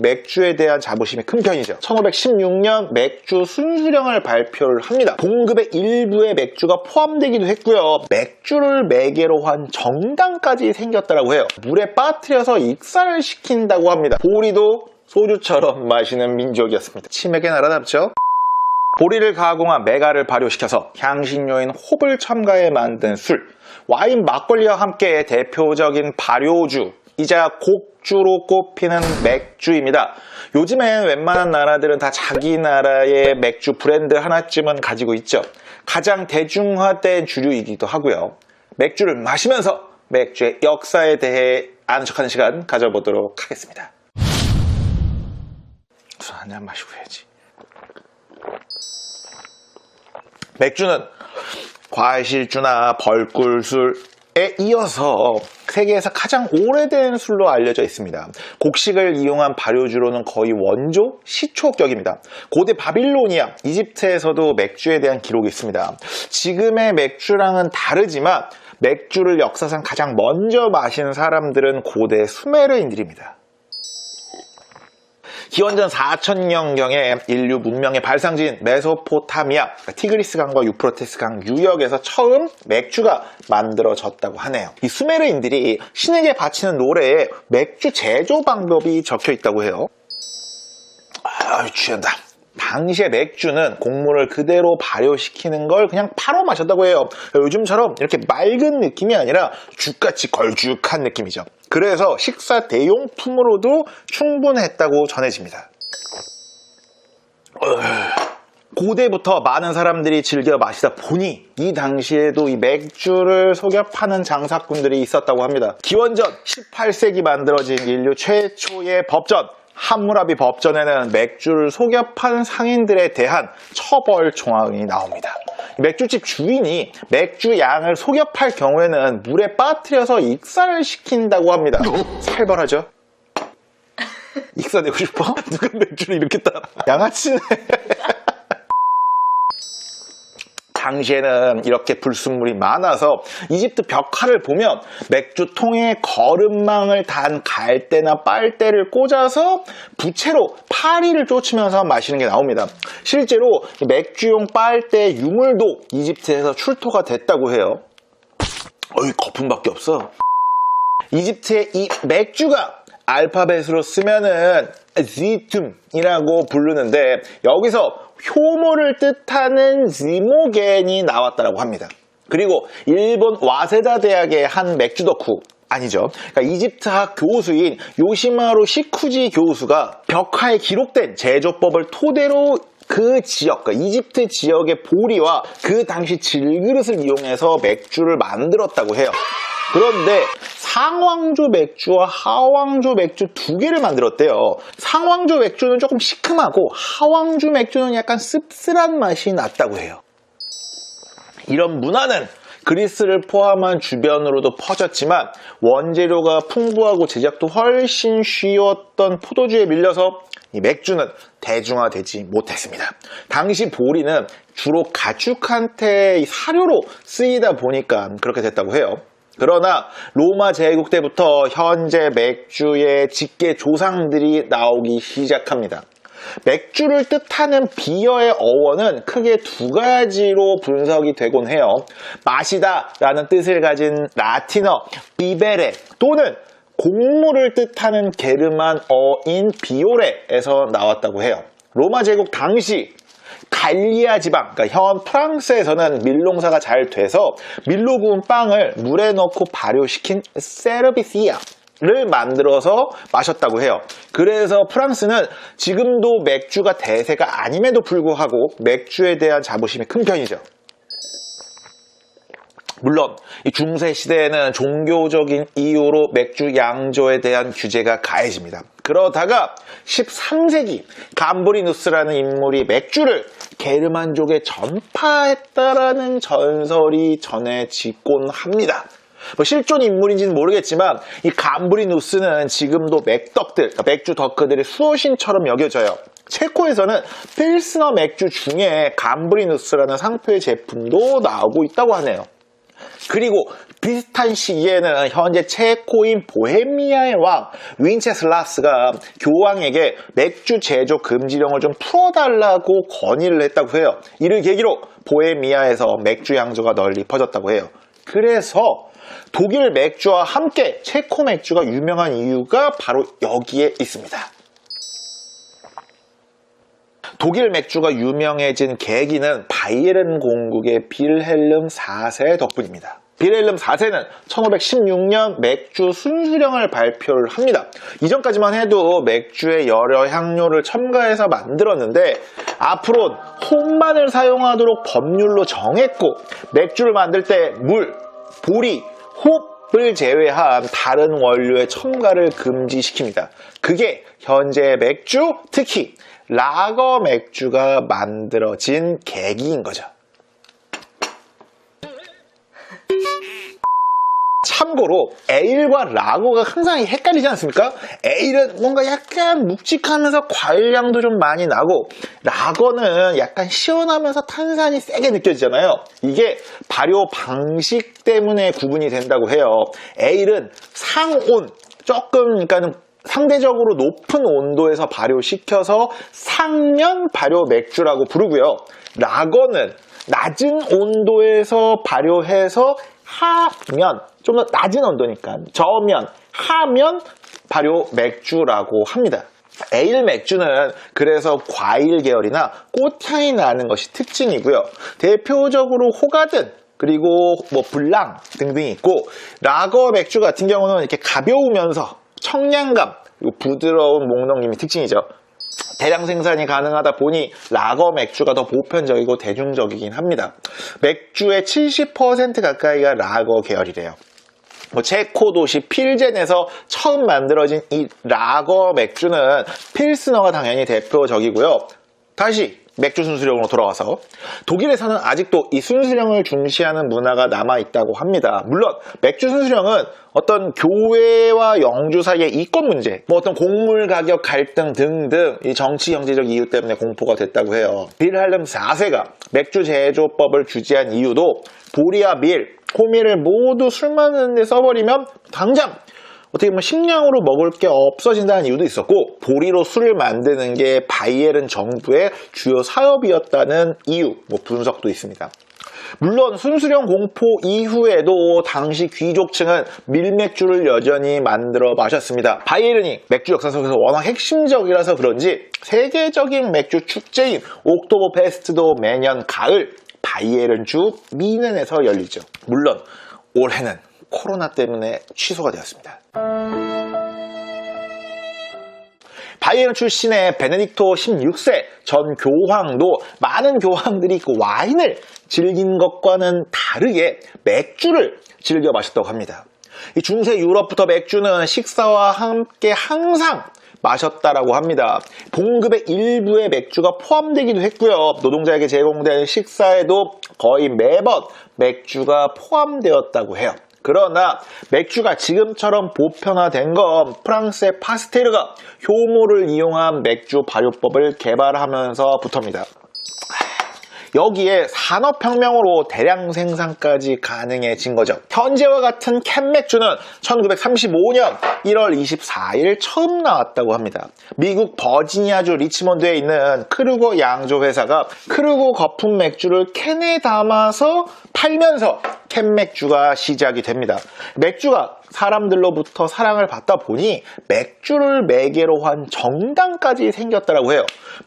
맥주에 대한 자부심이 큰 편이죠. 1516년 맥주 순수령을 발표를 합니다. 봉급의 일부에 맥주가 포함되기도 했고요. 맥주를 매개로 한 정당까지 생겼다고 해요. 물에 빠뜨려서 익사를 시킨다고 합니다. 보리도 소주처럼 마시는 민족이었습니다. 치맥의 나라 답죠? 보리를 가공한 메가를 발효시켜서 향신료인 홉을 첨가해 만든 술, 와인, 막걸리와 함께 대표적인 발효주 이자 곡주로 꼽히는 맥주입니다. 요즘엔 웬만한 나라들은 다 자기 나라의 맥주 브랜드 하나쯤은 가지고 있죠. 가장 대중화된 주류이기도 하고요. 맥주를 마시면서 맥주의 역사에 대해 아는 척하는 시간 가져보도록 하겠습니다. 우선 한잔 마시고 해야지. 맥주는 과실주나 벌꿀술에 이어서 세계에서 가장 오래된 술로 알려져 있습니다. 곡식을 이용한 발효주로는 거의 원조, 시초격입니다. 고대 바빌로니아, 이집트에서도 맥주에 대한 기록이 있습니다. 지금의 맥주랑은 다르지만 맥주를 역사상 가장 먼저 마신 사람들은 고대 수메르인들입니다. 기원전 4000년경에 인류 문명의 발상지인 메소포타미아, 티그리스강과 유프라테스강 유역에서 처음 맥주가 만들어졌다고 하네요. 이 수메르인들이 신에게 바치는 노래에 맥주 제조 방법이 적혀 있다고 해요. 취한다. 당시의 맥주는 곡물을 그대로 발효시키는 걸 그냥 팔아 마셨다고 해요. 요즘처럼 이렇게 맑은 느낌이 아니라 죽같이 걸쭉한 느낌이죠. 그래서 식사 대용품으로도 충분했다고 전해집니다. 고대부터 많은 사람들이 즐겨 마시다 보니 이 당시에도 이 맥주를 속여 파는 장사꾼들이 있었다고 합니다. 기원전 18세기 만들어진 인류 최초의 법전 함무라비 법전에는 맥주를 속여 파는 상인들에 대한 처벌 조항이 나옵니다. 맥주집 주인이 맥주 양을 속여 팔 경우에는 물에 빠뜨려서 익사를 시킨다고 합니다. 살벌하죠? 익사되고 싶어? 누가 맥주를 이렇게 따라? 양아치네. 당시에는 이렇게 불순물이 많아서 이집트 벽화를 보면 맥주통에 거름망을 단 갈대나 빨대를 꽂아서 부채로 파리를 쫓으면서 마시는 게 나옵니다. 실제로 맥주용 빨대 유물도 이집트에서 출토가 됐다고 해요. 거품밖에 없어. 이집트의 이 맥주가 알파벳으로 쓰면은 지툼이라고 부르는데 여기서 효모를 뜻하는 지모겐이 나왔다고 합니다. 그리고 일본 와세다 대학의 한 맥주 덕후 아니죠. 그러니까 이집트학 교수인 요시마루 시쿠지 교수가 벽화에 기록된 제조법을 토대로 그 지역, 그러니까 이집트 지역의 보리와 그 당시 질그릇을 이용해서 맥주를 만들었다고 해요. 그런데 상왕조 맥주와 하왕조 맥주 두 개를 만들었대요. 상왕조 맥주는 조금 시큼하고 하왕조 맥주는 약간 씁쓸한 맛이 났다고 해요. 이런 문화는 그리스를 포함한 주변으로도 퍼졌지만 원재료가 풍부하고 제작도 훨씬 쉬웠던 포도주에 밀려서 이 맥주는 대중화되지 못했습니다. 당시 보리는 주로 가축한테 사료로 쓰이다 보니까 그렇게 됐다고 해요. 그러나 로마 제국 때부터 현재 맥주의 직계 조상들이 나오기 시작합니다. 맥주를 뜻하는 비어의 어원은 크게 두 가지로 분석이 되곤 해요. 마시다 라는 뜻을 가진 라틴어 비베레 또는 곡물을 뜻하는 게르만 어인 비오레에서 나왔다고 해요. 로마 제국 당시 갈리아 지방, 그러니까 현 프랑스에서는 밀농사가 잘 돼서 밀로 구운 빵을 물에 넣고 발효시킨 세르비시아를 만들어서 마셨다고 해요. 그래서 프랑스는 지금도 맥주가 대세가 아님에도 불구하고 맥주에 대한 자부심이 큰 편이죠. 물론 이 중세 시대에는 종교적인 이유로 맥주 양조에 대한 규제가 가해집니다. 그러다가 13세기 감브리누스라는 인물이 맥주를 게르만족에 전파했다라는 전설이 전해지곤 합니다. 실존 인물인지는 모르겠지만 이 감브리누스는 지금도 맥덕들, 그러니까 맥주 덕후들의 수호신처럼 여겨져요. 체코에서는 필스너 맥주 중에 감브리누스라는 상표의 제품도 나오고 있다고 하네요. 그리고 비슷한 시기에는 현재 체코인 보헤미아의 왕 윈체슬라스가 교황에게 맥주 제조 금지령을 좀 풀어달라고 건의를 했다고 해요. 이를 계기로 보헤미아에서 맥주 양조가 널리 퍼졌다고 해요. 그래서 독일 맥주와 함께 체코 맥주가 유명한 이유가 바로 여기에 있습니다. 독일 맥주가 유명해진 계기는 바이에른 공국의 빌헬름 4세 덕분입니다. 빌헬름 4세는 1516년 맥주 순수령을 발표를 합니다. 이전까지만 해도 맥주에 여러 향료를 첨가해서 만들었는데 앞으로는 홈만을 사용하도록 법률로 정했고 맥주를 만들 때 물, 보리, 홉을 제외한 다른 원료의 첨가를 금지시킵니다. 그게 현재 맥주, 특히 라거 맥주가 만들어진 계기인 거죠. 참고로 에일과 라거가 항상 헷갈리지 않습니까? 에일은 뭔가 약간 묵직하면서 과일향도 좀 많이 나고 라거는 약간 시원하면서 탄산이 세게 느껴지잖아요. 이게 발효 방식 때문에 구분이 된다고 해요. 에일은 상온, 조금 그러니까는 상대적으로 높은 온도에서 발효시켜서 상면 발효 맥주라고 부르고요. 라거는 낮은 온도에서 발효해서 하면, 좀 더 낮은 온도니까 저면, 하면 발효 맥주라고 합니다. 에일 맥주는 그래서 과일 계열이나 꽃향이 나는 것이 특징이고요. 대표적으로 호가든, 그리고 뭐 블랑 등등이 있고, 라거 맥주 같은 경우는 이렇게 가벼우면서 청량감, 그리고 부드러운 목넘김이 특징이죠. 대량 생산이 가능하다 보니 라거 맥주가 더 보편적이고 대중적이긴 합니다. 맥주의 70% 가까이가 라거 계열이래요. 체코 도시 필젠에서 처음 만들어진 이 라거 맥주는 필스너가 당연히 대표적이고요. 다시 맥주 순수령으로 돌아와서 독일에서는 아직도 이 순수령을 중시하는 문화가 남아있다고 합니다. 물론 맥주 순수령은 어떤 교회와 영주 사이의 이권 문제, 뭐 어떤 곡물 가격 갈등 등등 이 정치 경제적 이유 때문에 공포가 됐다고 해요. 빌헬름 4세가 맥주 제조법을 규제한 이유도 보리와 밀, 호밀을 모두 술 만드는 데 써버리면 당장 어떻게 보면 식량으로 먹을 게 없어진다는 이유도 있었고, 보리로 술을 만드는 게 바이에른 정부의 주요 사업이었다는 이유, 분석도 있습니다. 물론 순수령 공포 이후에도 당시 귀족층은 밀맥주를 여전히 만들어 마셨습니다. 바이에른이 맥주 역사 속에서 워낙 핵심적이라서 그런지 세계적인 맥주 축제인 옥토버 페스트도 매년 가을 바이에른주 미넨에서 열리죠. 물론 올해는 코로나 때문에 취소가 되었습니다. 바이에른 출신의 베네딕토 16세 전 교황도 많은 교황들이 그 와인을 즐긴 것과는 다르게 맥주를 즐겨 마셨다고 합니다. 이 중세 유럽부터 맥주는 식사와 함께 항상 마셨다라고 합니다. 봉급의 일부에 맥주가 포함되기도 했고요. 노동자에게 제공되는 식사에도 거의 매번 맥주가 포함되었다고 해요. 그러나 맥주가 지금처럼 보편화된 건 프랑스의 파스테르가 효모를 이용한 맥주 발효법을 개발하면서부터입니다. 여기에 산업혁명으로 대량 생산까지 가능해진 거죠. 현재와 같은 캔 맥주는 1935년 1월 24일 처음 나왔다고 합니다. 미국 버지니아주 리치몬드에 있는 크루거 양조 회사가 크루거 거품 맥주를 캔에 담아서 팔면서 캔 맥주가 시작이 됩니다. 맥주가 사람들로부터 사랑을 받다 보니 맥주를 매개로 한 정당까지 생겼다고 해요.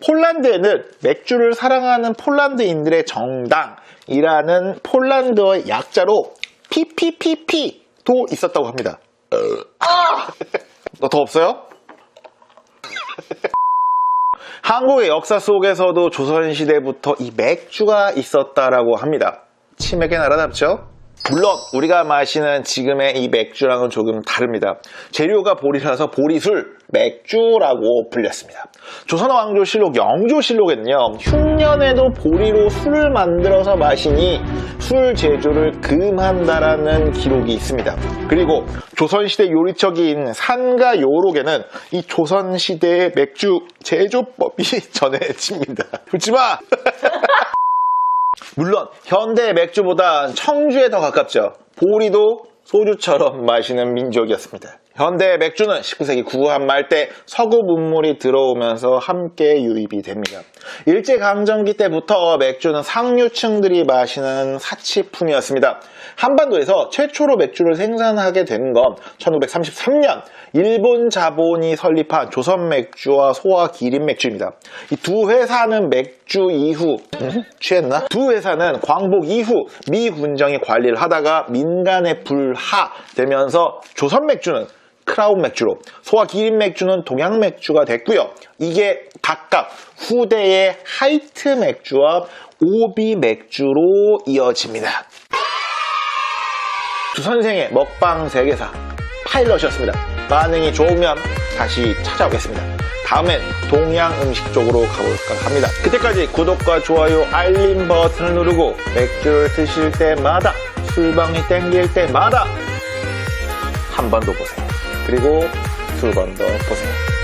폴란드에는 맥주를 사랑하는 폴란드인들의 정당이라는 폴란드어의 약자로 PPPP도 있었다고 합니다. 너 더 없어요? 한국의 역사 속에서도 조선시대부터 이 맥주가 있었다라고 합니다. 치맥의 나라답죠? 물론 우리가 마시는 지금의 이 맥주랑은 조금 다릅니다. 재료가 보리라서 보리술, 맥주라고 불렸습니다. 조선왕조실록 영조실록에는요, 흉년에도 보리로 술을 만들어서 마시니 술 제조를 금한다라는 기록이 있습니다. 그리고 조선시대 요리책인 산가요록에는 이 조선시대의 맥주 제조법이 전해집니다. 웃지마! 물론 현대의 맥주보다 청주에 더 가깝죠. 보리도 소주처럼 마시는 민족이었습니다. 현대 맥주는 19세기 구한 말때 서구 문물이 들어오면서 함께 유입이 됩니다. 일제강점기 때부터 맥주는 상류층들이 마시는 사치품이었습니다. 한반도에서 최초로 맥주를 생산하게 된 건 1933년 일본 자본이 설립한 조선맥주와 소화기린맥주입니다. 이 두 회사는 맥주 이후 취했나? 두 회사는 광복 이후 미 군정이 관리를 하다가 민간에 불하되면서 조선맥주는 크라운 맥주로, 소화기린 맥주는 동양 맥주가 됐고요. 이게 각각 후대의 하이트 맥주와 오비 맥주로 이어집니다. 두 선생의 먹방 세계사 파일럿이었습니다. 반응이 좋으면 다시 찾아오겠습니다. 다음엔 동양 음식 쪽으로 가볼까 합니다. 그때까지 구독과 좋아요, 알림 버튼을 누르고 맥주를 드실 때마다, 술방이 땡길 때마다 한 번 더 보세요. 그리고 술번 더 보세요.